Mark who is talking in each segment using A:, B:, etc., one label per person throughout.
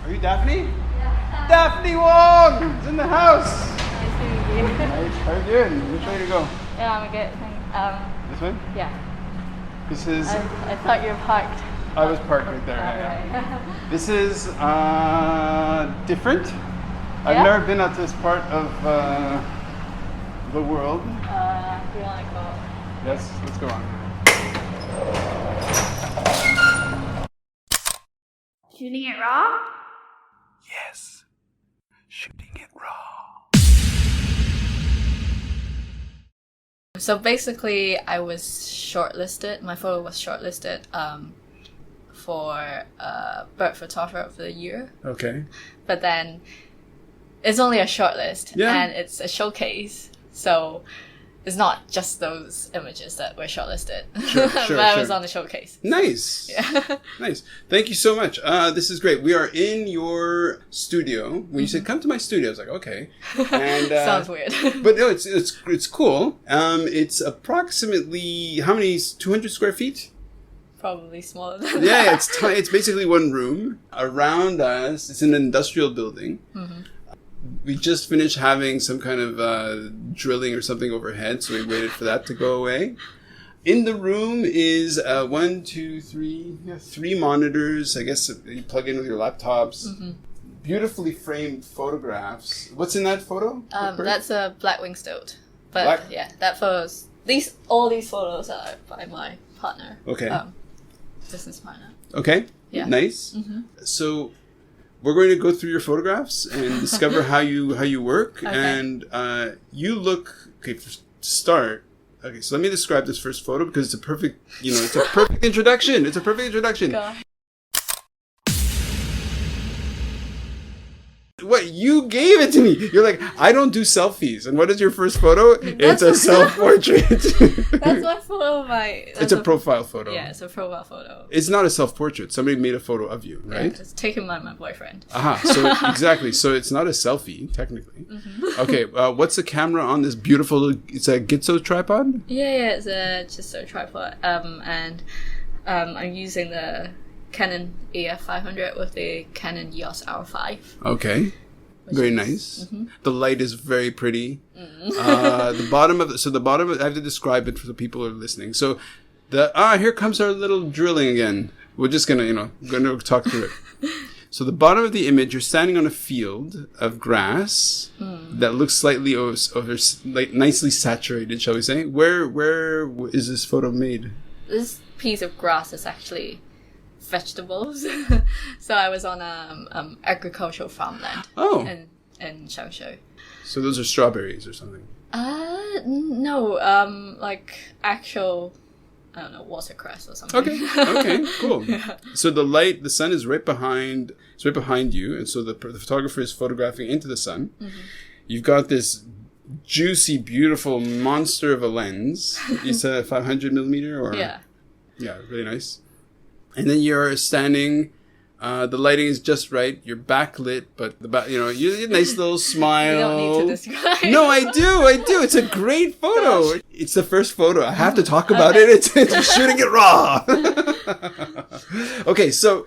A: Are you Daphne? Yeah. Daphne Wong is in the house.
B: Nice to meet you.
A: Nice. How are you doing? Which way to go?
B: Yeah, I'm good. Thanks.
A: This way?
B: Yeah.
A: This is.
B: I thought you were parked.
A: I was parked right there.
B: Right.
A: This is different. I've
B: Yeah?
A: never been at this part of the world.
B: Do you want to go?
A: Yes, let's go on.
C: Shooting it raw?
A: Yes, shooting it raw.
B: So basically, I was shortlisted. My photo was shortlisted for Bird Photographer of the Year.
A: Okay.
B: But then it's only a shortlist,
A: Yeah.
B: and it's a showcase. So it's not just those images that were shortlisted.
A: Sure,
B: but I was on the showcase.
A: Nice.
B: Yeah.
A: Nice. Thank you so much. This is great. We are in your studio. When you said come to my studio, I was like, okay. And
B: Sounds weird.
A: but no, it's cool. It's approximately how many? 200 square feet.
B: Probably smaller than
A: Yeah,
B: that.
A: it's basically one room. Around us, it's an industrial building.
B: Mm-hmm.
A: We just finished having some kind of drilling or something overhead, so we waited for that to go away. In the room is three monitors. I guess you plug in with your laptops. Mm-hmm. Beautifully framed photographs. What's in that photo?
B: That's a black-winged stoat. But
A: Black?
B: yeah, that photos. All these photos are by my partner.
A: Okay.
B: Business partner.
A: Okay.
B: Yeah.
A: Nice.
B: Mm-hmm.
A: So we're going to go through your photographs and discover how you work.
B: Okay.
A: And you look to start. Okay, so let me describe this first photo because it's a perfect introduction. It's a perfect introduction.
B: Go.
A: What? You gave it to me. You're like, I don't do selfies. And what is your first photo? It's a self-portrait.
B: That's my photo.
A: It's a profile photo.
B: Yeah, it's a profile photo.
A: It's not a self-portrait. Somebody made a photo of you, right?
B: Yeah, it's taken by my boyfriend.
A: Aha, so exactly. So it's not a selfie, technically. Mm-hmm. Okay, what's the camera on this beautiful, it's a Gitzo tripod?
B: Yeah, it's just a tripod. And I'm using the Canon AF500 with the Canon EOS R5.
A: Okay. Very nice.
B: Mm-hmm.
A: The light is very pretty. The bottom of I have to describe it for the people who are listening. So here comes our little drilling again. We're just gonna talk through it. So the bottom of the image, you're standing on a field of grass that looks slightly nicely saturated, shall we say? Where is this photo made?
B: This piece of grass is actually vegetables. So I was on agricultural farmland.
A: Oh.
B: in Changshu.
A: So those are strawberries or something?
B: No, like actual, I don't know, watercress or something.
A: Okay, cool.
B: Yeah.
A: So the sun is right behind you, and so the photographer is photographing into the sun. Mm-hmm. You've got this juicy, beautiful monster of a lens. It's a 500 millimeter, or yeah, really nice. And then you're standing. The lighting is just right. You're backlit, but you a nice little smile.
B: You don't need to describe.
A: No, I do. It's a great photo. Gosh. It's the first photo. I have to talk about it. It's shooting it raw. Okay, so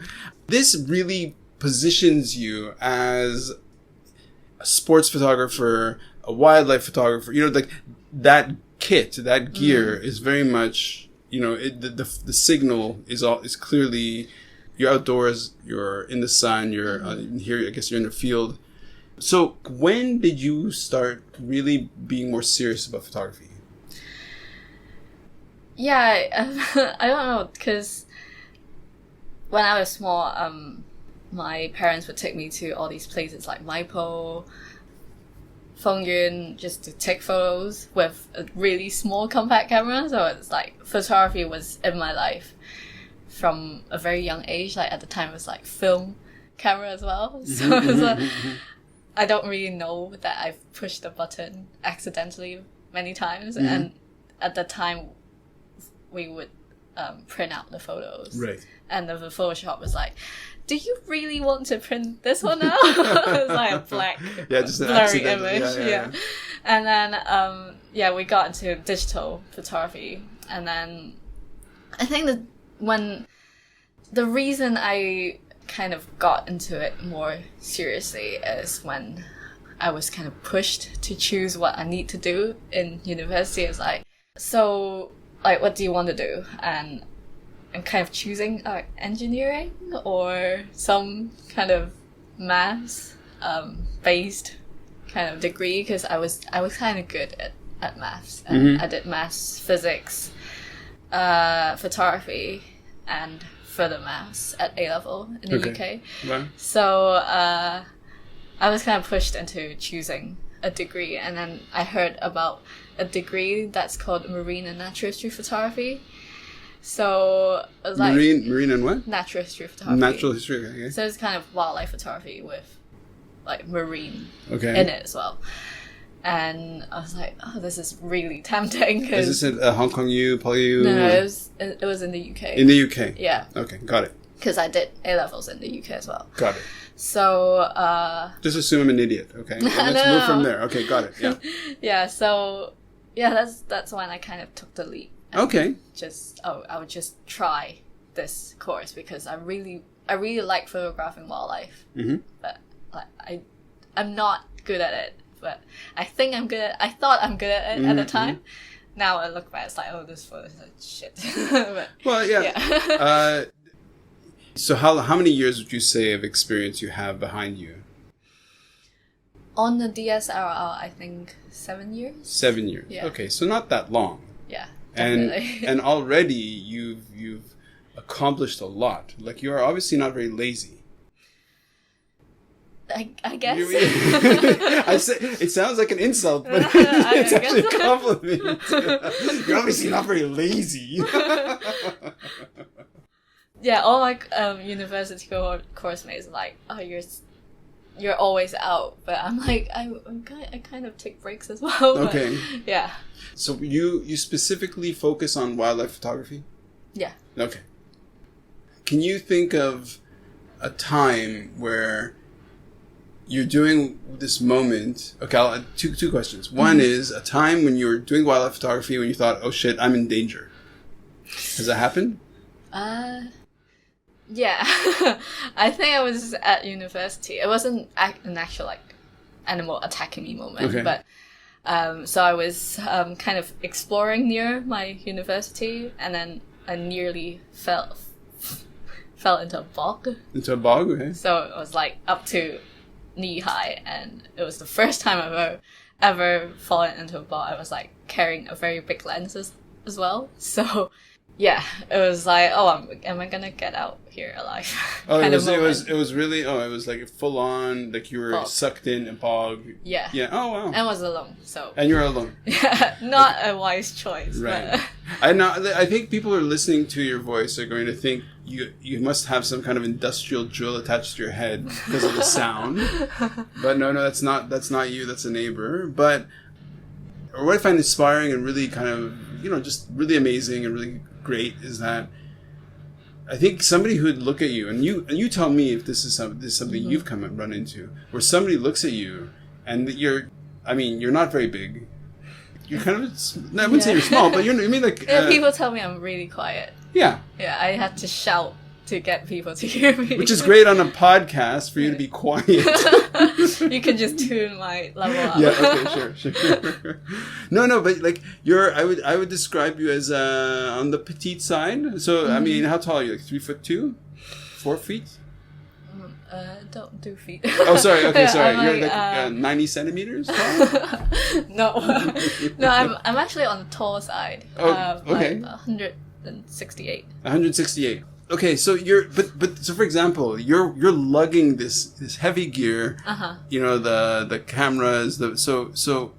A: this really positions you as a sports photographer, a wildlife photographer. Like that kit, that gear is very much. The signal is clearly. You're outdoors, you're in the sun, you're here, I guess you're in the field. So when did you start really being more serious about photography?
B: Yeah, I don't know, because when I was small, my parents would take me to all these places like Maipo, Fengyun, just to take photos with a really small compact camera. So it's like photography was in my life from a very young age. Like at the time it was like film camera as well. So I don't really know that I've pushed the button accidentally many times. Mm-hmm. And at the time we would print out the photos. Right. And the Photoshop was like, do you really want to print this one out? It was like a black,
A: just an
B: blurry image.
A: Yeah.
B: And then, we got into digital photography. And then I think that when the reason I kind of got into it more seriously is when I was kind of pushed to choose what I need to do in university. It's like, so, like, what do you want to do? And I'm kind of choosing engineering or some kind of maths based kind of degree, because I was kind of good at maths, and I did maths, physics, photography, and further maths at A level in the UK.
A: Wow.
B: So I was kind of pushed into choosing a degree, and then I heard about a degree that's called marine and natural history photography. So it was like
A: marine and what?
B: Natural history photography.
A: Natural history. Okay.
B: So it's kind of wildlife photography with like marine in
A: Okay.
B: it as well. And I was like, oh, this is really tempting.
A: Is this at Hong Kong U, Poly U?
B: No, it was in the UK.
A: In the UK?
B: Yeah.
A: Okay, got it.
B: Because I did A-levels in the UK as well.
A: Got it.
B: So,
A: Just assume I'm an idiot, okay? Let's
B: No.
A: move from there. Okay, got it, yeah.
B: yeah, so, yeah, that's when I kind of took the leap. And
A: Okay.
B: I would just try this course because I really like photographing wildlife.
A: Mm-hmm.
B: But like, I'm not good at it. But I think I thought I'm good at it at the time. Now I look back, it's like, oh, this photo is like shit. But,
A: Well, yeah. So how many years would you say of experience you have behind you?
B: On the DSLR, I think 7 years.
A: 7 years.
B: Yeah.
A: Okay, so not that long.
B: Yeah,
A: And
B: definitely.
A: and already you've accomplished a lot. Like, you are obviously not very lazy.
B: I guess.
A: I say it sounds like an insult, but
B: I
A: it's actually a
B: guess.
A: compliment. You're obviously not very lazy.
B: Yeah, all my university course mates are like, oh, you're always out, but I'm like, I kind of take breaks as well. But,
A: Okay.
B: yeah.
A: So you specifically focus on wildlife photography?
B: Yeah.
A: Okay. Can you think of a time where you're doing this moment? Okay, two questions. One is a time when you were doing wildlife photography when you thought, oh shit, I'm in danger. Has that happened?
B: Yeah. I think I was at university. It wasn't an actual like animal attacking me moment,
A: Okay.
B: but so I was kind of exploring near my university, and then I nearly fell into a bog.
A: Into a bog? Okay.
B: So it was like up to knee high, and it was the first time I've ever fallen into a bog. I was like carrying a very big lens as well. So yeah, it was like, oh, am I gonna get out here alive?
A: Oh,
B: kind
A: it
B: of
A: was
B: moment.
A: really, it was like full on, like you were
B: Bog.
A: sucked in a bog.
B: Yeah.
A: Yeah. Oh, wow.
B: And was alone, so
A: And you're alone.
B: yeah, not a wise choice.
A: Right. I think people who are listening to your voice are going to think you must have some kind of industrial drill attached to your head because of the sound. But no, that's not you. That's a neighbor. But what I find inspiring and really kind of, just really amazing and really great is that I think somebody who'd look at you, and you tell me if this is something you've come and run into, where somebody looks at you and you're not very big. You're kind of, I wouldn't say you're small, but I mean like...
B: Yeah, people tell me I'm really quiet.
A: Yeah.
B: Yeah, I had to shout to get people to hear me.
A: Which is great on a podcast for you to be quiet.
B: You can just tune my level up.
A: Yeah, okay, sure. No, but like I would describe you as on the petite side. So I mean, how tall are you? Like 3'2", 4 feet?
B: Don't do feet.
A: Oh, sorry. Okay, sorry.
B: I'm
A: You're like 90 centimeters tall?
B: No, I'm actually on the tall side.
A: Oh, okay.
B: Like 168.
A: 168. Okay, so so for example, you're lugging this heavy gear. The cameras. So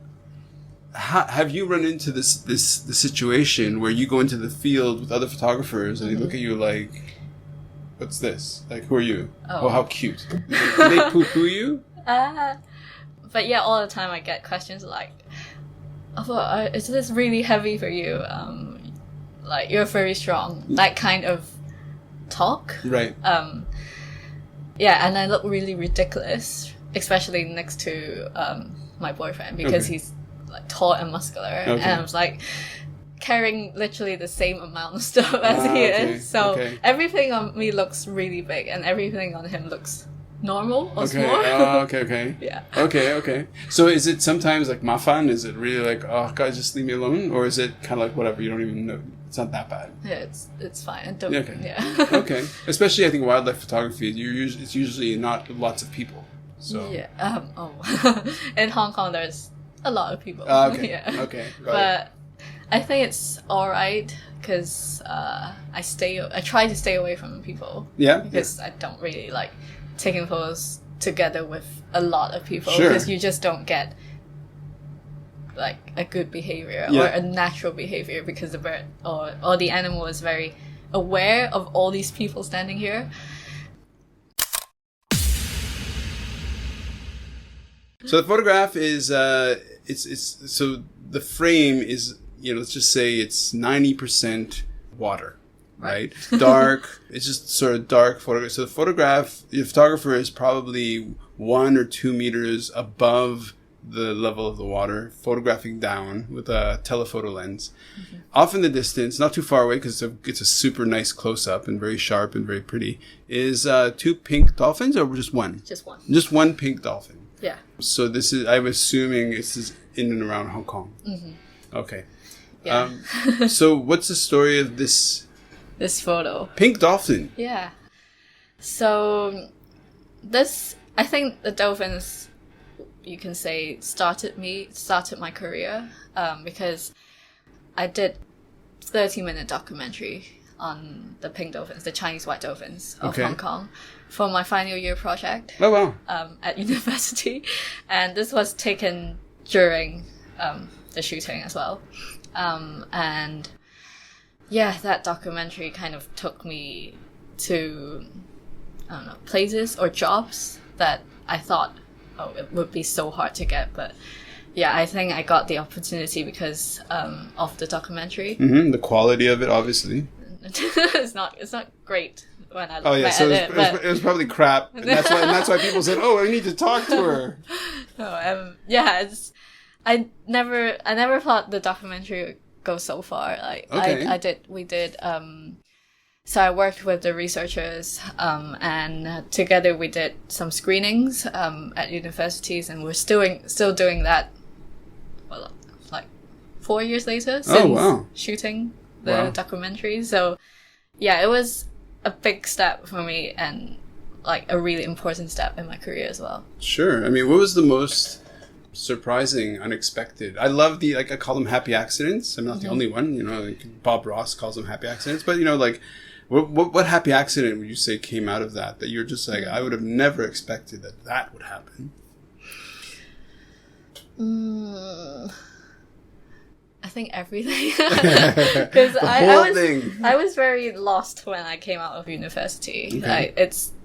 A: have you run into this situation where you go into the field with other photographers and they look at you like, what's this? Like, who are you? Oh, how cute. Do they poo-poo you?
B: But yeah, all the time I get questions like, oh, is this really heavy for you? Like, you're very strong. That kind of talk.
A: Right.
B: Yeah, and I look really ridiculous, especially next to my boyfriend, because he's like tall and muscular.
A: Okay.
B: And I was like, carrying literally the same amount of stuff as he is. So everything on me looks really big and everything on him looks normal or small.
A: Okay.
B: Yeah.
A: Okay. So is it sometimes like mafan? Is it really like, oh, guys, just leave me alone? Or is it kind of like, whatever, you don't even know? It's not that bad.
B: Yeah, it's fine.
A: Okay. Especially, I think, wildlife photography, it's usually not lots of people. So.
B: Yeah. In Hong Kong, there's a lot of people.
A: Okay.
B: Yeah.
A: Okay.
B: But I think it's alright because I try to stay away from people.
A: Yeah.
B: Because I don't really like taking photos together with a lot of people.
A: Sure.
B: Because you just don't get like a good behavior or a natural behavior because the bird or the animal is very aware of all these people standing here.
A: So the photograph is it's so the frame is, let's just say it's 90% water, right? Dark. It's just sort of dark photograph. So the photographer is probably 1 or 2 meters above the level of the water, photographing down with a telephoto lens. Mm-hmm. Off in the distance, not too far away because it's a super nice close-up and very sharp and very pretty, is 2 pink dolphins or just one?
B: Just one.
A: Just one pink dolphin.
B: Yeah.
A: So this is, I'm assuming this is in and around Hong Kong. Mm-hmm. Okay.
B: Yeah.
A: So what's the story of this
B: photo?
A: Pink dolphin.
B: Yeah. So I think the dolphins, you can say, started my career because I did 30-minute documentary on the pink dolphins, the Chinese white dolphins of Hong Kong, for my final year project.
A: Oh wow!
B: At university, and this was taken during the shooting as well, and yeah, that documentary kind of took me to places or jobs that I thought, it would be so hard to get, but yeah, I think I got the opportunity because of the documentary.
A: Mm-hmm, the quality of it, obviously.
B: it's not great when I look
A: at
B: it.
A: It was probably crap, and that's why people said, "Oh, I need to talk to her." I never thought the documentary would go so far. We did. So I worked with the researchers, and together we did some screenings at universities, and we're still doing that. Well, like 4 years later since shooting the documentary. So yeah, it was a big step for me and like a really important step in my career as well. Sure. I mean, what was the most surprising, unexpected? I love I call them happy accidents. I'm not the only one, like Bob Ross calls them happy accidents, but like what happy accident would you say came out of that you're just like, I would have never expected that would happen?
B: I think everything, because I was very lost when I came out of university. Okay.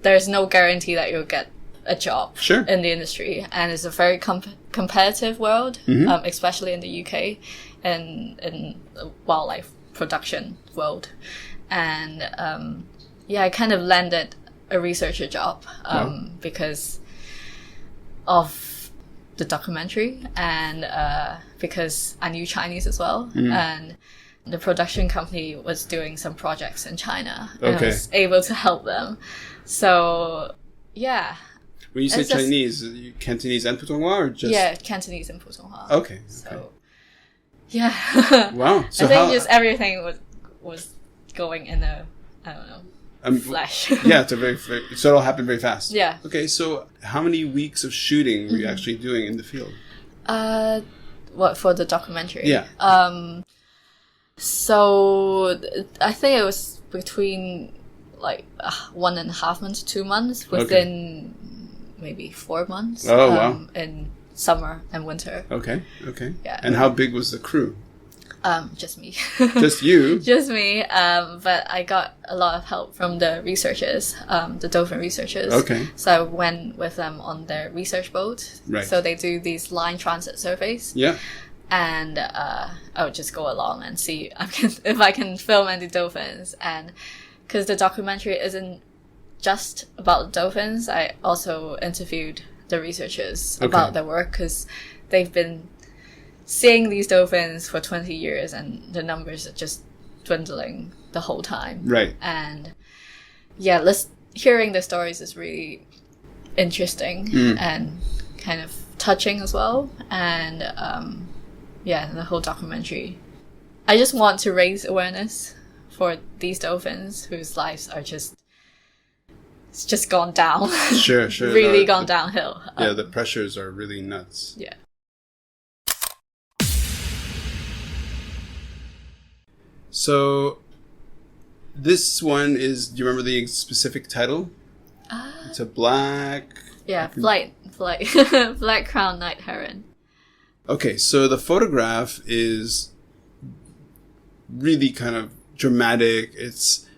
B: There's no guarantee that you'll get a job in the industry, and it's a very competitive world, especially in the UK and in the wildlife production world. And I kind of landed a researcher job because of the documentary and because I knew Chinese as well, and the production company was doing some projects in China, and I was able to help them. So yeah.
A: When you say Chinese, Cantonese and Putonghua, or just?
B: Yeah, Cantonese and Putonghua.
A: Okay.
B: So yeah.
A: Wow. So
B: I think just everything was going in a, I don't know, flash.
A: Yeah, so it all happened very fast.
B: Yeah.
A: Okay, so how many weeks of shooting were you actually doing in the field?
B: What, for the documentary?
A: Yeah.
B: So I think it was between like 1.5 months, 2 months, within maybe 4 months.
A: Oh, wow.
B: In summer and winter.
A: Okay.
B: Yeah.
A: And how big was the crew?
B: Just me.
A: Just you?
B: Just me. But I got a lot of help from the researchers, the dolphin researchers.
A: Okay.
B: So I went with them on their research boat.
A: Right.
B: So they do these line transit surveys.
A: Yeah.
B: And I would just go along and see if I can film any dolphins. And because the documentary isn't just about dolphins, I also interviewed the researchers about their work, because they've been seeing these dolphins for 20 years and the numbers are just dwindling the whole time.
A: Right.
B: And yeah, hearing the stories is really interesting and kind of touching as well. And the whole documentary. I just want to raise awareness for these dolphins whose lives are just gone down.
A: Sure.
B: Really gone downhill.
A: Yeah, the pressures are really nuts.
B: Yeah.
A: So, this one is, do you remember the specific title? It's a black...
B: Yeah, BlackCrown night heron.
A: Okay, so the photograph is really kind of dramatic. It's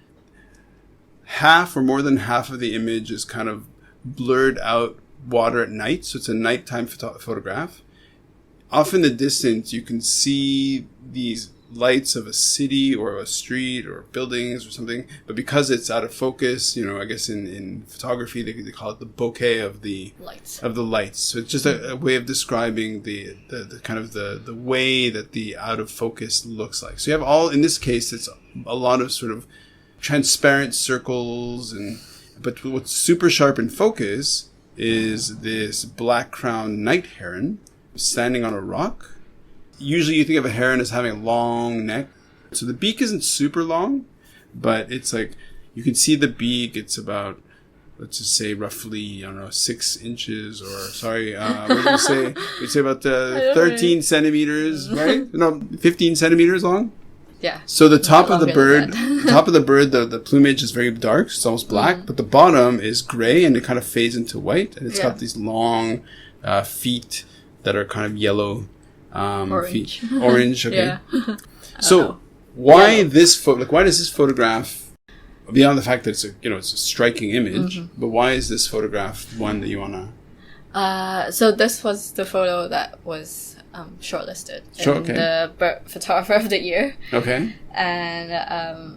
A: half or more than half of the image is kind of blurred out water at night. So it's a nighttime photograph. Off in the distance, you can see these lights of a city or a street or buildings or something. But because it's out of focus, I guess in photography, they call it the bokeh of the lights. So it's just a way of describing the kind of the way that the out of focus looks like. So you have in this case, it's a lot of sort of transparent circles, but what's super sharp in focus is this black-crowned night heron standing on a rock. Usually you think of a heron as having a long neck. So the beak isn't super long, but it's like, you can see the beak. It's about, let's just say roughly, 6 inches what did you say? We'd say about 13 centimeters, right? No, 15 centimeters long.
B: Yeah.
A: So the top of the bird, the plumage is very dark. It's almost black, but the bottom is gray and it kind of fades into white. And it's got these long feet that are kind of yellow.
B: Orange.
A: Orange, okay.
B: Yeah.
A: So why does this photograph, beyond the fact that it's a striking image, but why is this photograph one that you wanna?
B: So this was the photo that was shortlisted in the Bird Photographer of the Year. Okay. And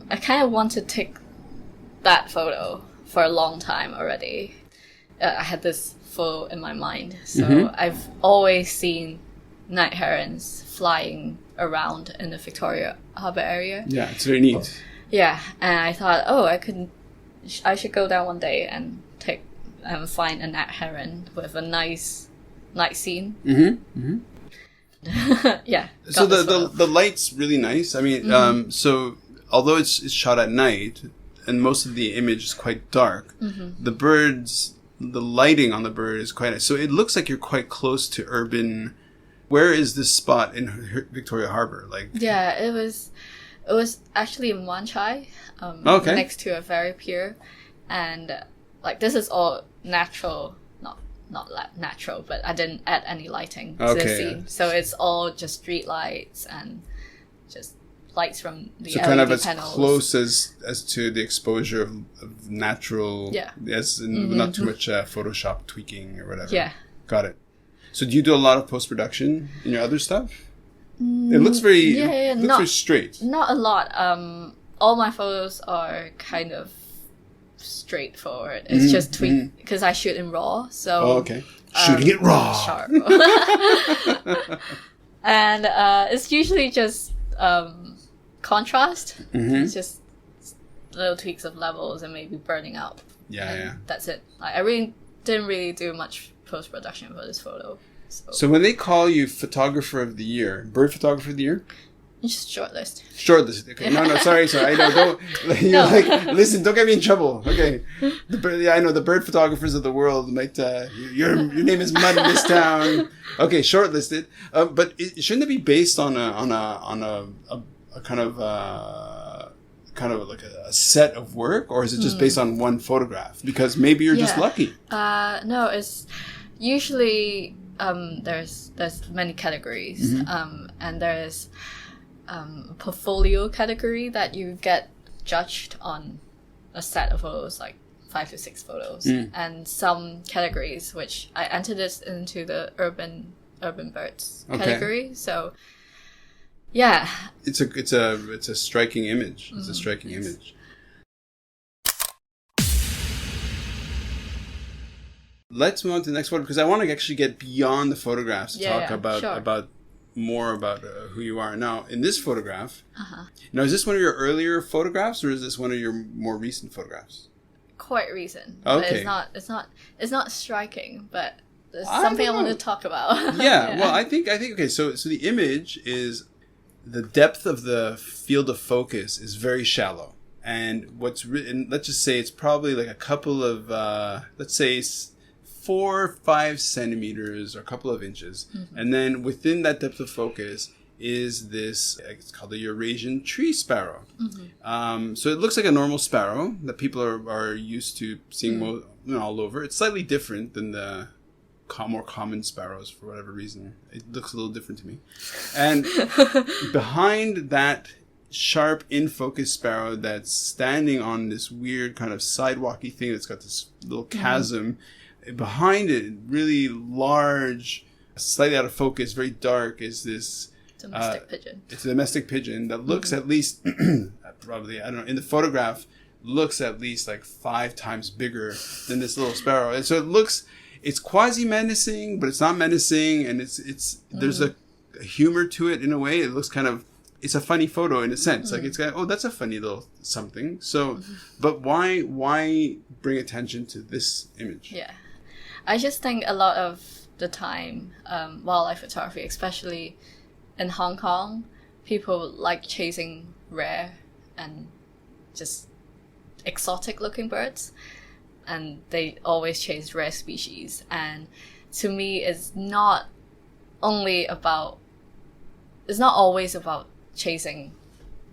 B: I kind of want to take that photo for a long time already. I had this photo in my mind, so I've always seen night herons flying around in the Victoria Harbour area.
A: Yeah, it's very neat.
B: Yeah, and I thought, I should go down one day and find a night heron with a nice night scene. Yeah.
A: So the light's really nice. I mean, so although it's shot at night and most of the image is quite dark, the lighting on the bird is quite nice. So it looks like you're quite close to urban. Where is this spot in Victoria Harbour?
B: Yeah, it was actually in Wan Chai, next to a ferry pier, and this is all natural, not natural, but I didn't add any lighting to the scene, so it's all just street lights and just lights from the LED
A: kind of as
B: panels.
A: Close as to the exposure of natural, as in not too much Photoshop tweaking or whatever.
B: Yeah,
A: got it. So do you do a lot of post-production in your other stuff? It looks very, very straight.
B: Not a lot. All my photos are kind of straightforward. It's just tweak because I shoot in RAW. So
A: shooting it raw.
B: Sharp. And it's usually just contrast. It's just little tweaks of levels and maybe burning out.
A: Yeah.
B: That's it. I really didn't really do much post-production for this photo.
A: So when they call you photographer of the year, bird photographer of the year?
B: Just
A: Shortlisted. Okay. No, sorry. I know. Don't listen. Don't get me in trouble. Okay. I know the bird photographers of the world might. Your name is mud in this town. Okay, shortlisted. But shouldn't it be based on a kind of like a set of work, or is it just based on one photograph? Because maybe you're just lucky.
B: No, it's usually there's many categories, and there's portfolio category that you get judged on a set of photos, like 5 to 6 photos, and some categories which I entered this into the urban birds category. So yeah, it's
A: a striking image. It's a striking image. Let's move on to the next one because I want to actually get beyond the photographs to talk about more about who you are. Now, in this photograph, now is this one of your earlier photographs or is this one of your more recent photographs?
B: Quite recent.
A: Okay.
B: But it's not striking, but there's something I want to talk about.
A: Yeah, well, I think okay, so the image is the depth of the field of focus is very shallow. And what's written, let's just say it's probably like a couple of, let's say 4 or 5 centimeters or a couple of inches. And then within that depth of focus is this, it's called the Eurasian tree sparrow. So it looks like a normal sparrow that people are used to seeing all over. It's slightly different than the more common sparrows for whatever reason. It looks a little different to me. And behind that sharp in-focus sparrow that's standing on this weird kind of sidewalky thing that's got this little chasm, behind it, really large, slightly out of focus, very dark, is this
B: domestic pigeon.
A: It's a domestic pigeon that looks at least, probably, I don't know, in the photograph, looks at least like 5 times bigger than this little sparrow. And so it looks, it's quasi-menacing, but it's not menacing, and it's there's a humor to it in a way. It looks kind of, it's a funny photo in a sense. Like it's got, oh, that's a funny little something. So, but why bring attention to this image?
B: Yeah. I just think a lot of the time, wildlife photography, especially in Hong Kong, people like chasing rare and just exotic looking birds. And they always chase rare species. And to me, it's not always about chasing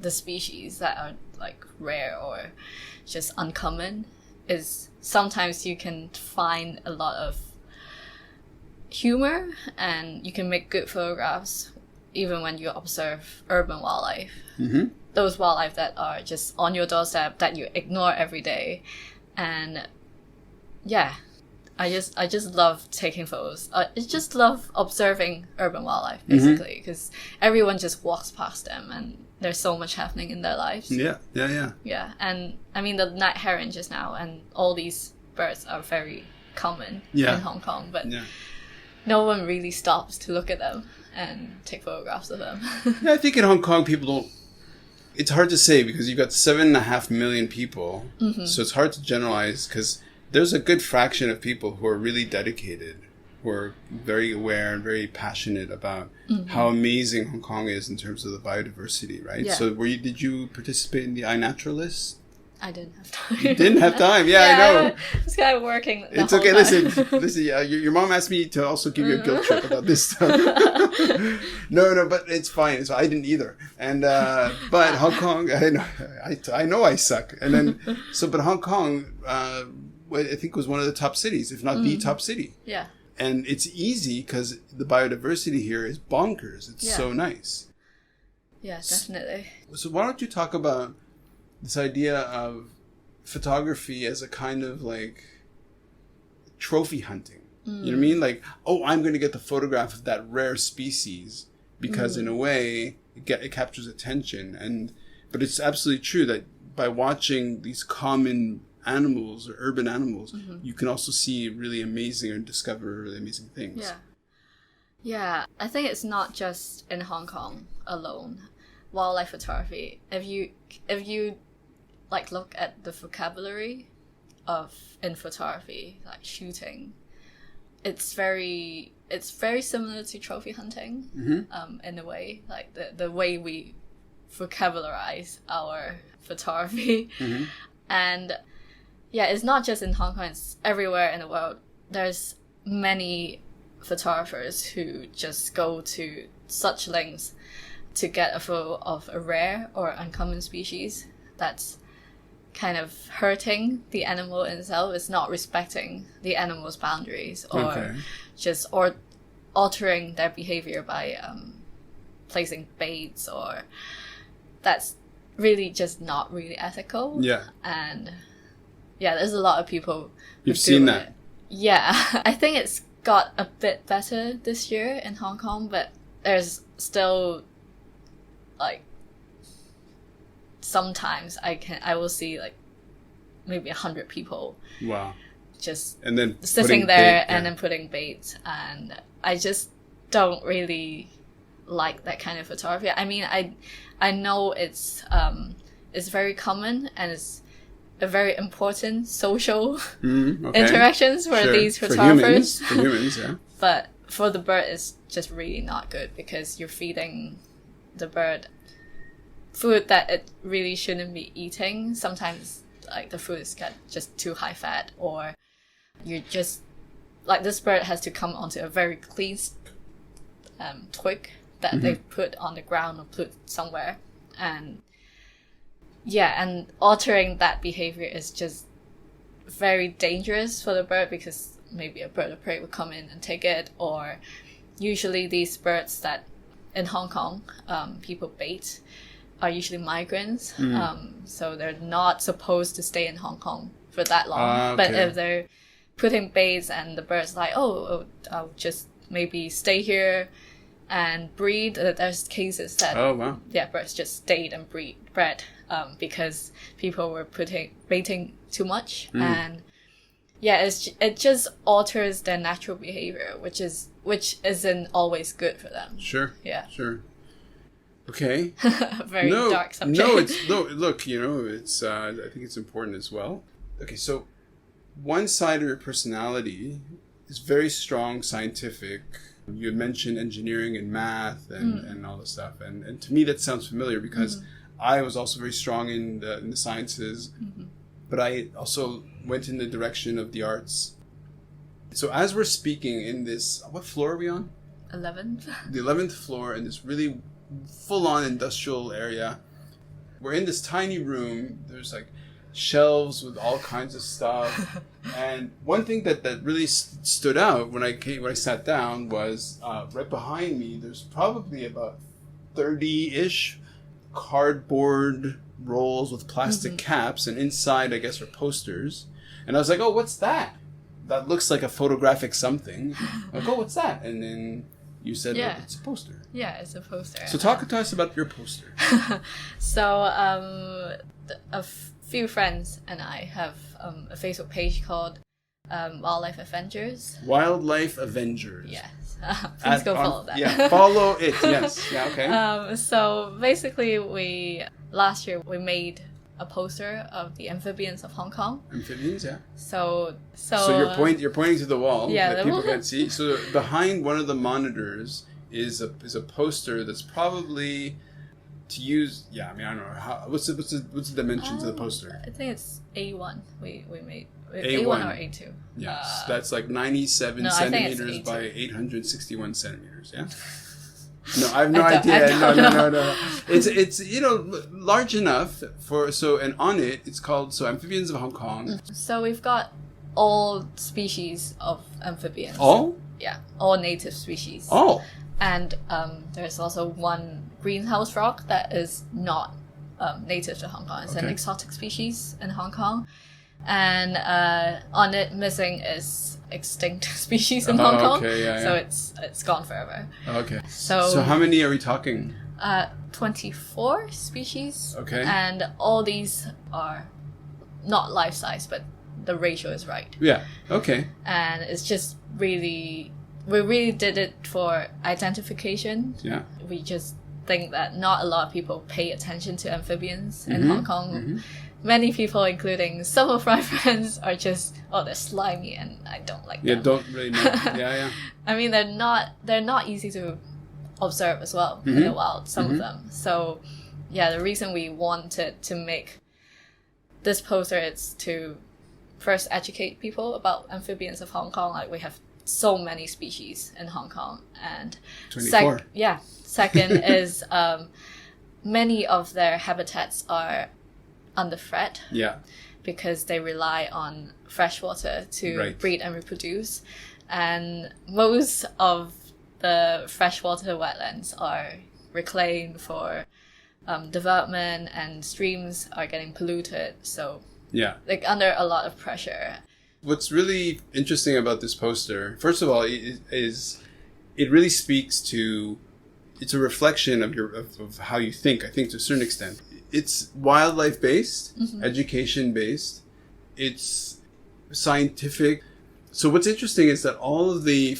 B: the species that are like rare or just uncommon. Is sometimes you can find a lot of humor and you can make good photographs even when you observe urban wildlife. Those wildlife that are just on your doorstep that you ignore every day. And yeah, I just love taking photos. I just love observing urban wildlife, basically, because everyone just walks past them and there's so much happening in their lives.
A: Yeah.
B: Yeah, and I mean the night heron just now, and all these birds are very common in Hong Kong, but no one really stops to look at them and take photographs of them.
A: Yeah, I think in Hong Kong people don't, it's hard to say because you've got 7.5 million people, so it's hard to generalize because there's a good fraction of people who are really dedicated, who are very aware and very passionate about how amazing Hong Kong is in terms of the biodiversity, right?
B: Yeah.
A: So did you participate in the iNaturalist?
B: I didn't have time.
A: You didn't have time? Yeah, I know.
B: I was kind of working the
A: It's
B: whole
A: okay,
B: time.
A: listen, your mom asked me to also give you a guilt trip about this stuff. No, but it's fine. So I didn't either. And, but Hong Kong, I know I suck. And then, but Hong Kong, I think was one of the top cities, if not the top city.
B: Yeah.
A: And it's easy because the biodiversity here is bonkers. It's so nice.
B: Yeah, definitely.
A: So why don't you talk about this idea of photography as a kind of like trophy hunting? You know what I mean? Like, oh, I'm going to get the photograph of that rare species because in a way it captures attention. But it's absolutely true that by watching these common animals or urban animals, you can also see really amazing or discover really amazing things.
B: Yeah, I think it's not just in Hong Kong alone. Wildlife photography, if you like look at the vocabulary in photography, like shooting, it's very similar to trophy hunting, in a way, like the way we vocabularize our photography. And yeah, it's not just in Hong Kong, it's everywhere in the world. There's many photographers who just go to such lengths to get a photo of a rare or uncommon species that's kind of hurting the animal itself. It's not respecting the animal's boundaries or altering their behavior by placing baits, or that's really just not really ethical. Yeah. And yeah, there's a lot of people
A: You've seen that.
B: Yeah. I think it's got a bit better this year in Hong Kong, but there's still like sometimes I will see like maybe 100 people.
A: Wow.
B: Just
A: and then
B: sitting there and then putting bait, and I just don't really like that kind of photography. I mean, I know it's very common and it's a very important social interactions for these photographers.
A: For humans, yeah.
B: But for the bird, it's just really not good because you're feeding the bird food that it really shouldn't be eating. Sometimes, like, the food is just too high fat, or you're just, like, this bird has to come onto a very clean twig that they've put on the ground or put somewhere. And and altering that behavior is just very dangerous for the bird because maybe a bird of prey would come in and take it, or usually these birds that in Hong Kong people bait are usually migrants, so they're not supposed to stay in Hong Kong for that long. But if they're putting baits and the bird's like, oh, I'll just maybe stay here and breed, there's cases that birds just stayed and bred because people were baiting too much, and it just alters their natural behavior, which isn't always good for them.
A: Sure.
B: Yeah.
A: Sure. Okay.
B: Very dark subject.
A: Look, it's I think it's important as well. Okay, so one side of your personality is very strong, scientific. You had mentioned engineering and math and all this stuff, and to me that sounds familiar because I was also very strong in the sciences, but I also went in the direction of the arts. So as we're speaking in this, what floor are we on?
B: 11th.
A: The 11th floor in this really full-on industrial area. We're in this tiny room. There's like shelves with all kinds of stuff. And one thing that really stood out when I sat down was right behind me. There's probably about 30-ish cardboard rolls with plastic caps, and inside, I guess, are posters. And I was like, "Oh, what's that? That looks like a photographic something." I'm like, "Oh, what's that?" And then you said, "Look, it's a poster."
B: Yeah, it's a poster.
A: So talk to us about your poster.
B: So a few friends and I have a Facebook page called Wildlife Avengers.
A: Wildlife Avengers.
B: Yes. Please go follow that.
A: Yeah, follow it. Yes. Yeah, okay.
B: So basically last year we made a poster of the amphibians of Hong Kong.
A: Amphibians, yeah.
B: So
A: you're pointing to the wall that people
B: can
A: can't see. So behind one of the monitors is a poster that's probably to use. Yeah, I mean, I don't know what's the dimensions of the poster.
B: I think it's A1. We made
A: A1
B: or A2.
A: Yes, that's like 97 centimeters by 861 centimeters. Yeah. No, I have no idea. No. It's large enough and on it it's called Amphibians of Hong Kong.
B: So we've got all species of amphibians.
A: All?
B: Yeah, all native species.
A: Oh.
B: And there's also one greenhouse rock that is not native to Hong Kong. It's an exotic species in Hong Kong. And on it missing is extinct species in Hong Kong. So it's gone forever.
A: Okay. So how many are we talking?
B: 24 species.
A: Okay.
B: And all these are not life size, but the ratio is right.
A: Yeah. Okay.
B: And it's just we really did it for identification.
A: Yeah.
B: We just think that not a lot of people pay attention to amphibians in Hong Kong. Mm-hmm. Many people, including some of my friends, are just, they're slimy and I don't like them.
A: Yeah, don't really know. Yeah.
B: I mean, they're not easy to observe as well in the wild, some of them. So, the reason we wanted to make this poster is to first educate people about amphibians of Hong Kong. Like, we have so many species in Hong Kong. And
A: 24.
B: Second is many of their habitats are under threat.
A: Yeah.
B: Because they rely on fresh water to breed and reproduce. And most of the freshwater wetlands are reclaimed for development, and streams are getting polluted. So under a lot of pressure.
A: What's really interesting about this poster, first of all, is it really speaks to, it's a reflection of how you think, I think, to a certain extent. It's wildlife based, education based, it's scientific. So what's interesting is that all of the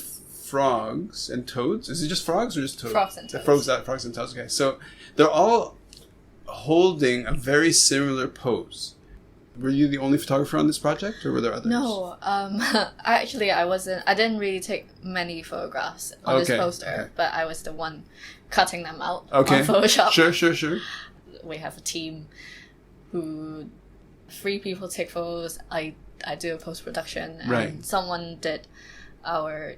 A: frogs and toads. Is it just frogs or just toads?
B: Frogs and toads.
A: Frogs and toads. Okay, so they're all holding a very similar pose. Were you the only photographer on this project, or were there others?
B: No, actually, I wasn't. I didn't really take many photographs on this poster, but I was the one cutting them out on Photoshop.
A: Sure.
B: We have a team who 3 people take photos. I do a post production, and someone did our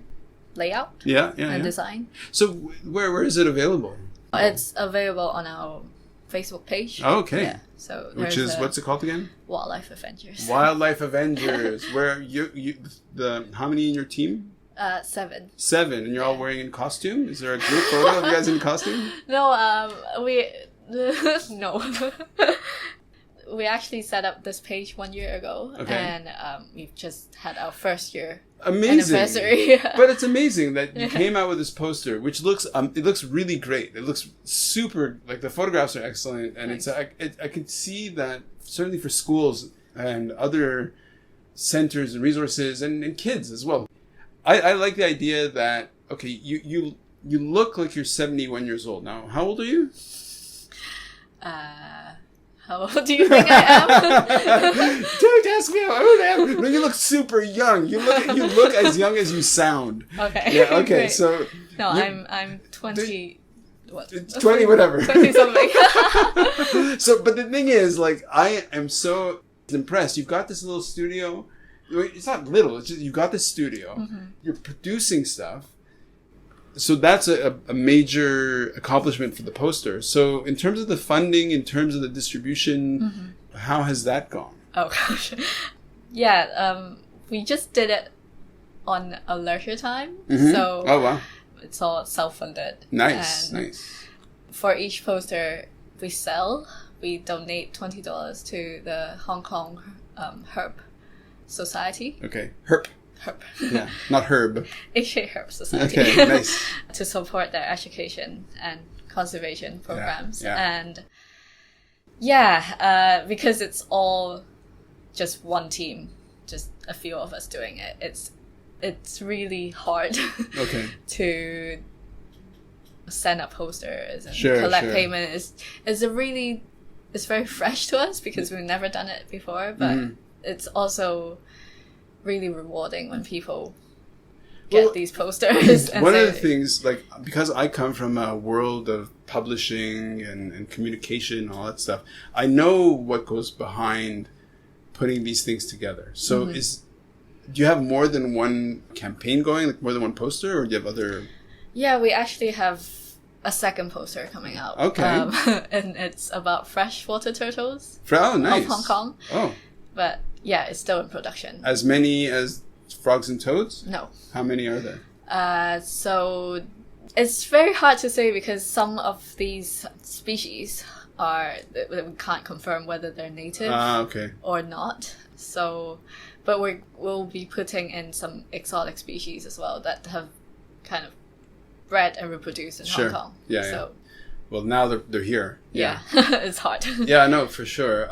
B: layout and design.
A: So where is it available?
B: It's available on our Facebook page.
A: Okay.
B: Yeah. So
A: which is what's it called again?
B: Wildlife Avengers.
A: Wildlife Avengers. Where how many in your team?
B: 7.
A: 7, and you're all wearing in costume? Is there a group photo of you guys in costume?
B: No, no. We actually set up this page 1 year ago, and we've just had our first year anniversary.
A: But it's amazing that you came out with this poster, which looks it looks really great. It looks super, like the photographs are excellent, and I can see that certainly for schools and other centers and resources and kids as well. I like the idea that you look like you're 71 years old now. How old are you?
B: How old do you think I am?
A: Don't ask me how old I am. No, you look super young. You look as young as you sound.
B: Okay.
A: Yeah. Okay.
B: Great.
A: So.
B: No, I'm 20. What?
A: 20 whatever.
B: 20 something.
A: So, but the thing is, like, I am so impressed. You've got this little studio. It's not little. It's just you've got this studio. Mm-hmm. You're producing stuff. So that's a major accomplishment for the poster. So in terms of the funding, in terms of the distribution, how has that gone?
B: Oh gosh. Yeah, we just did it on a leisure time. Mm-hmm. So
A: wow.
B: It's all self-funded.
A: Nice.
B: For each poster we donate $20 to the Hong Kong Herb Society.
A: Okay. Herb. Yeah, not herb.
B: HA Herb Society.
A: Okay, nice.
B: To support their education and conservation programs. And because it's all just one team, just a few of us doing it, it's really hard to send up posters and collect payment. It's very fresh to us because we've never done it before, but it's also really rewarding when people get these posters. And
A: one of the things, like, because I come from a world of publishing and communication and all that stuff, I know what goes behind putting these things together. So do you have more than one campaign going, like more than one poster, or do you have other? Yeah,
B: we actually have a second poster coming out.
A: Okay.
B: And it's about freshwater turtles.
A: Nice.
B: Of Hong Kong.
A: Oh.
B: But yeah, it's still in production.
A: As many as frogs and toads?
B: No.
A: How many are there?
B: So it's very hard to say because some of these species we can't confirm whether they're native or not. So, but we'll be putting in some exotic species as well that have kind of bred and reproduced in Hong Kong.
A: Yeah. Well, now they're here.
B: Yeah. It's hard.
A: Yeah, no, for sure.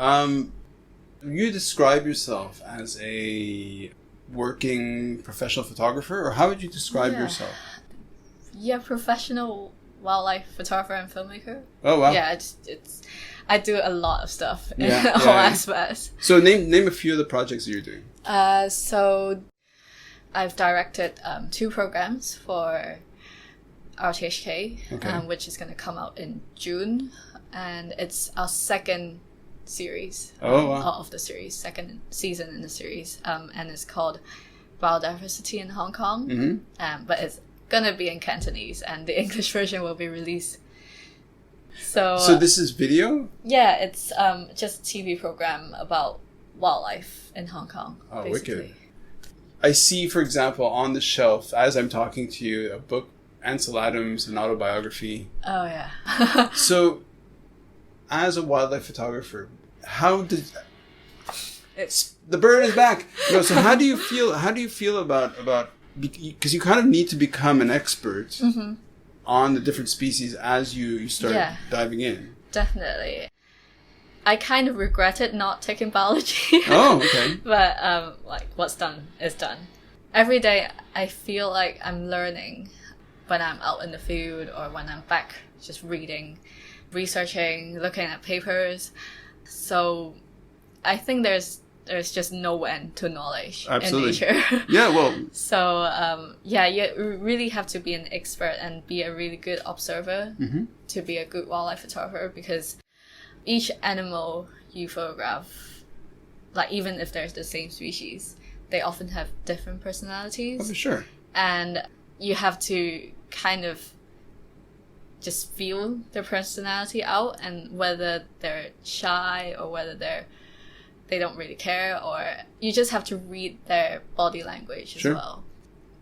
A: You describe yourself as a working professional photographer, or how would you describe yourself?
B: Yeah, professional wildlife photographer and filmmaker.
A: Oh wow!
B: Yeah, I do a lot of stuff in all aspects.
A: So name a few of the projects that you're doing.
B: So I've directed 2 programs for RTHK, which is going to come out in June, and it's our second series of the series, second season in the series, and it's called Biodiversity in Hong Kong, but it's gonna be in Cantonese, and the English version will be released. So
A: this is video?
B: Yeah, it's just a TV program about wildlife in Hong Kong.
A: Oh,
B: basically.
A: Wicked. I see, for example, on the shelf, as I'm talking to you, a book, Ansel Adams, an autobiography.
B: Oh yeah.
A: So, as a wildlife photographer, how did the bird is back? No, so how do you feel about because you kind of need to become an expert on the different species as you start diving in.
B: Definitely. I kind of regretted not taking biology.
A: Oh, okay.
B: But like what's done is done. every day I feel like I'm learning when I'm out in the field or when I'm back just reading, researching, looking at papers. So I think there's just no end to knowledge
A: Absolutely.
B: in nature.
A: Yeah, well.
B: So you really have to be an expert and be a really good observer to be a good wildlife photographer, because each animal you photograph, like even if there's the same species, they often have different personalities.
A: Oh, for sure.
B: And you have to kind of just feel their personality out, and whether they're shy or whether they don't really care, or you just have to read their body language as well.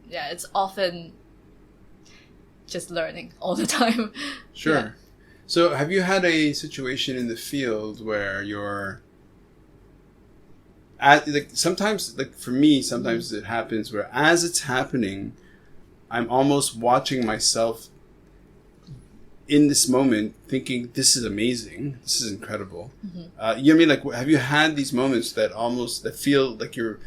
B: Yeah, it's often just learning all the time.
A: Sure.
B: Yeah.
A: So have you had a situation in the field where you're sometimes, like for me, sometimes it happens where as it's happening, I'm almost watching myself in this moment thinking, this is amazing, this is incredible. You know what I mean? Like, have you had these moments that feel like you're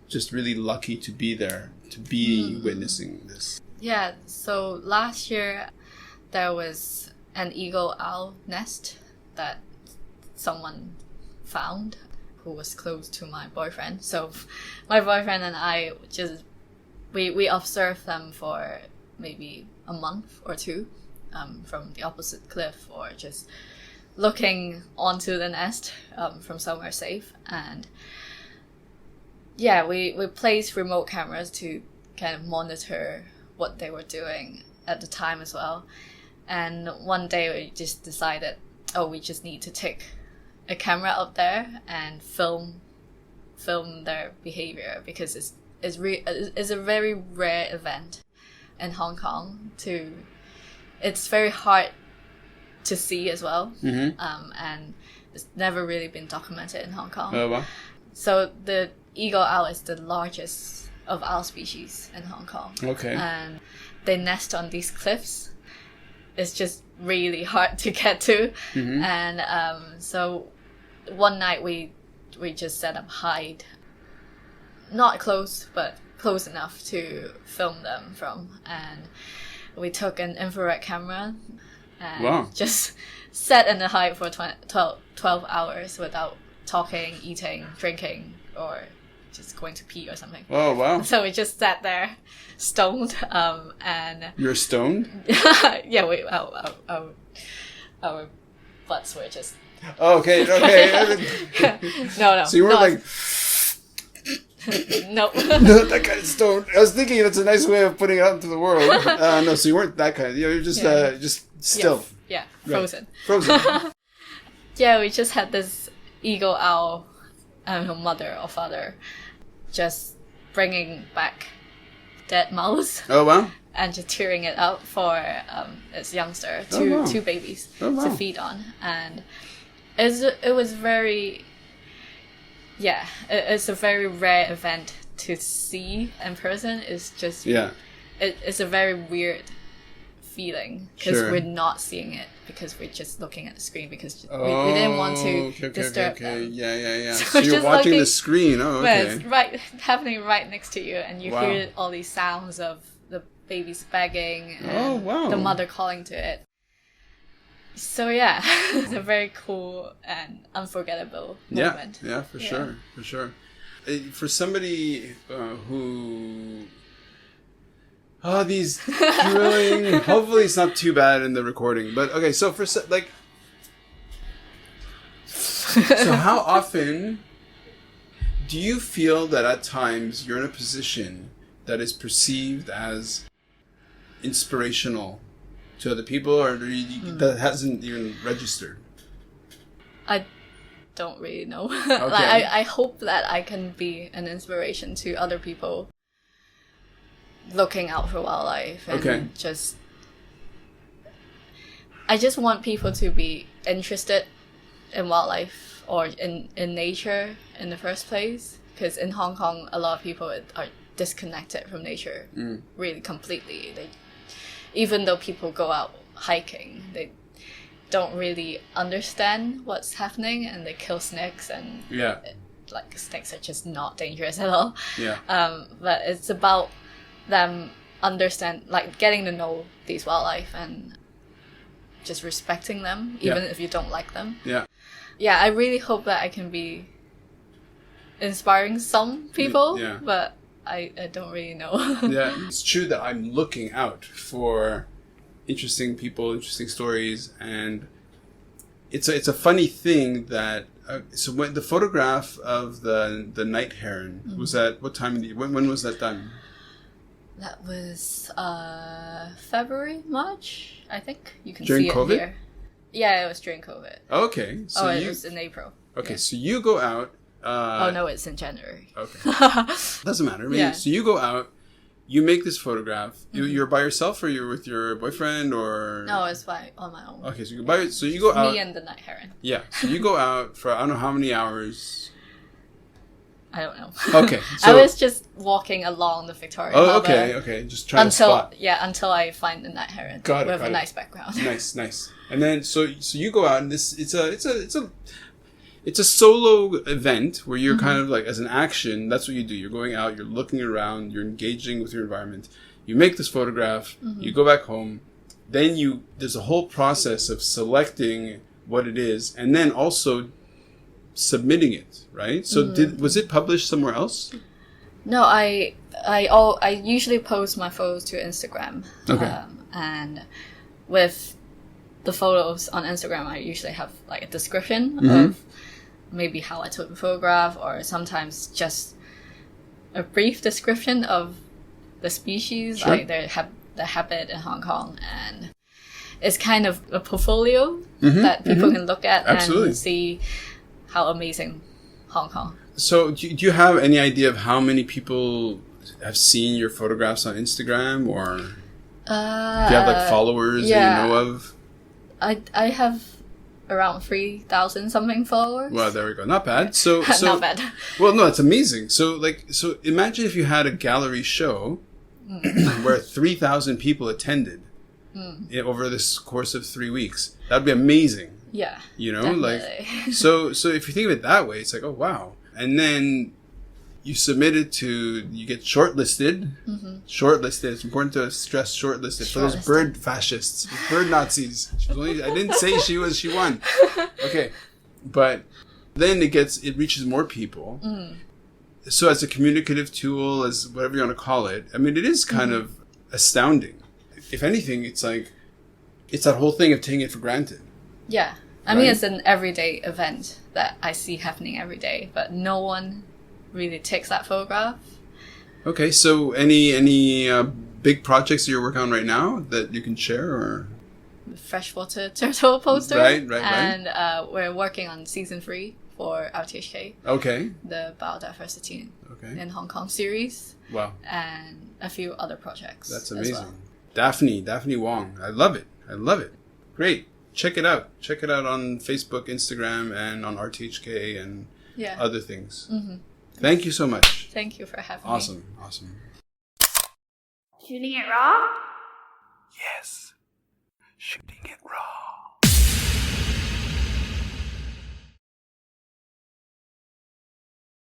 A: just really lucky to be there, to be witnessing this?
B: Yeah, so last year there was an eagle owl nest that someone found who was close to my boyfriend. So my boyfriend and I just, we observed them for maybe a month or two from the opposite cliff, or just looking onto the nest from somewhere safe. And yeah, we placed remote cameras to kind of monitor what they were doing at the time as well. And one day we just decided, we just need to take a camera up there and film their behavior, because it's a very rare event in Hong Kong. It's very hard to see as well, and it's never really been documented in Hong Kong.
A: Oh, wow.
B: So the eagle owl is the largest of owl species in Hong Kong.
A: Okay.
B: And they nest on these cliffs. It's just really hard to get to. And so one night we just set up hide, not close, but close enough to film them from. And we took an infrared camera and just sat in the hide for 12 hours without talking, eating, drinking, or just going to pee or something.
A: Oh, wow.
B: So we just sat there, stoned, and...
A: You're stoned?
B: Yeah, our butts were just...
A: Oh, okay.
B: No.
A: So you weren't like...
B: No.
A: No, that kind of stone. I was thinking that's a nice way of putting it out into the world. No, so you weren't that kind. You're just still.
B: Yeah, frozen.
A: Right. Frozen.
B: Yeah, we just had this eagle owl, mother or father, just bringing back dead mouse.
A: Oh, wow.
B: And just tearing it up for its youngster, two babies to feed on. And it was very... Yeah, it's a very rare event to see in person. It's just... Yeah. It's a very weird feeling, because we're not seeing it, because we're just looking at the screen, because we didn't want to disturb them.
A: Yeah. So you're watching the screen. Oh, okay.
B: But it's happening right next to you, and you hear all these sounds of the babies begging and the mother calling to it. So yeah, it's a very cool and unforgettable moment.
A: Yeah, for sure. For somebody who... Oh, these drilling... Hopefully it's not too bad in the recording. But okay, so for like... So how often do you feel that at times you're in a position that is perceived as inspirational to other people, or that hasn't even registered?
B: I don't really know.
A: Okay.
B: I hope that I can be an inspiration to other people looking out for wildlife, and I just want people to be interested in wildlife or in nature in the first place, because in Hong Kong a lot of people are disconnected from nature really completely. Even though people go out hiking, they don't really understand what's happening, and they kill snakes and like snakes are just not dangerous at all.
A: Yeah.
B: But it's about them getting to know these wildlife and just respecting them, even if you don't like them.
A: Yeah.
B: Yeah, I really hope that I can be inspiring some people, but I don't really know.
A: Yeah, it's true that I'm looking out for interesting people, interesting stories, and it's a funny thing that so when the photograph of the night heron was at what time? When was that done?
B: That was February, March, I think. You can
A: during
B: see it
A: COVID?
B: here. Yeah, it was during COVID.
A: Okay, so
B: it was in April.
A: Okay, so you go out.
B: Oh no, it's in January.
A: Okay, doesn't matter. I mean, so you go out, you make this photograph. You're by yourself, or you're with your boyfriend, or
B: no, it's on my own.
A: Okay, so you go out.
B: Me and the night heron.
A: Yeah, so you go out for I don't know how many hours.
B: I don't know.
A: Okay, so
B: I was just walking along the Victoria Harbour.
A: Okay, just trying to spot.
B: Until I find the night heron with a nice background.
A: Nice. And then so you go out, and it's a solo event where you're kind of like, as an action, that's what you do. You're going out, you're looking around, you're engaging with your environment. You make this photograph, you go back home, then there's a whole process of selecting what it is, and then also submitting it, right? So was it published somewhere else?
B: No, I usually post my photos to Instagram.
A: Okay.
B: And with the photos on Instagram, I usually have like a description of maybe how I took the photograph, or sometimes just a brief description of the species, like their habit in Hong Kong, and it's kind of a portfolio that people can look at and see how amazing Hong Kong.
A: So do you have any idea of how many people have seen your photographs on Instagram, or do you have like followers that you know of?
B: I have around 3,000 something followers.
A: Well, there we go. Not bad. So
B: not bad.
A: Well, no, it's amazing. So imagine if you had a gallery show where 3,000 people attended over this course of 3 weeks. That'd be amazing.
B: Yeah.
A: You know,
B: definitely.
A: like so if you think of it that way, it's like, oh wow. And then you submit it you get shortlisted. Shortlisted. It's important to stress shortlisted. For those bird fascists, bird Nazis. I didn't say she won. Okay. But then it reaches more people. So as a communicative tool, as whatever you want to call it, I mean, it is kind of astounding. If anything, it's like, it's that whole thing of taking it for granted.
B: Yeah. I mean, it's an everyday event that I see happening every day, but no one really takes that photograph. Okay,
A: so any big projects that you're working on right now that you can share, or?
B: The freshwater turtle poster.
A: Right.
B: And we're working on season 3 for RTHK.
A: Okay.
B: The biodiversity in Hong Kong series.
A: Wow.
B: And a few other projects.
A: That's amazing.
B: As well.
A: Daphne Wong. I love it. Great. Check it out. Check it out on Facebook, Instagram, and on RTHK and other things. Thank you so much.
B: Thank you for having me.
A: Awesome.
C: Shooting it raw?
A: Yes. Shooting it raw.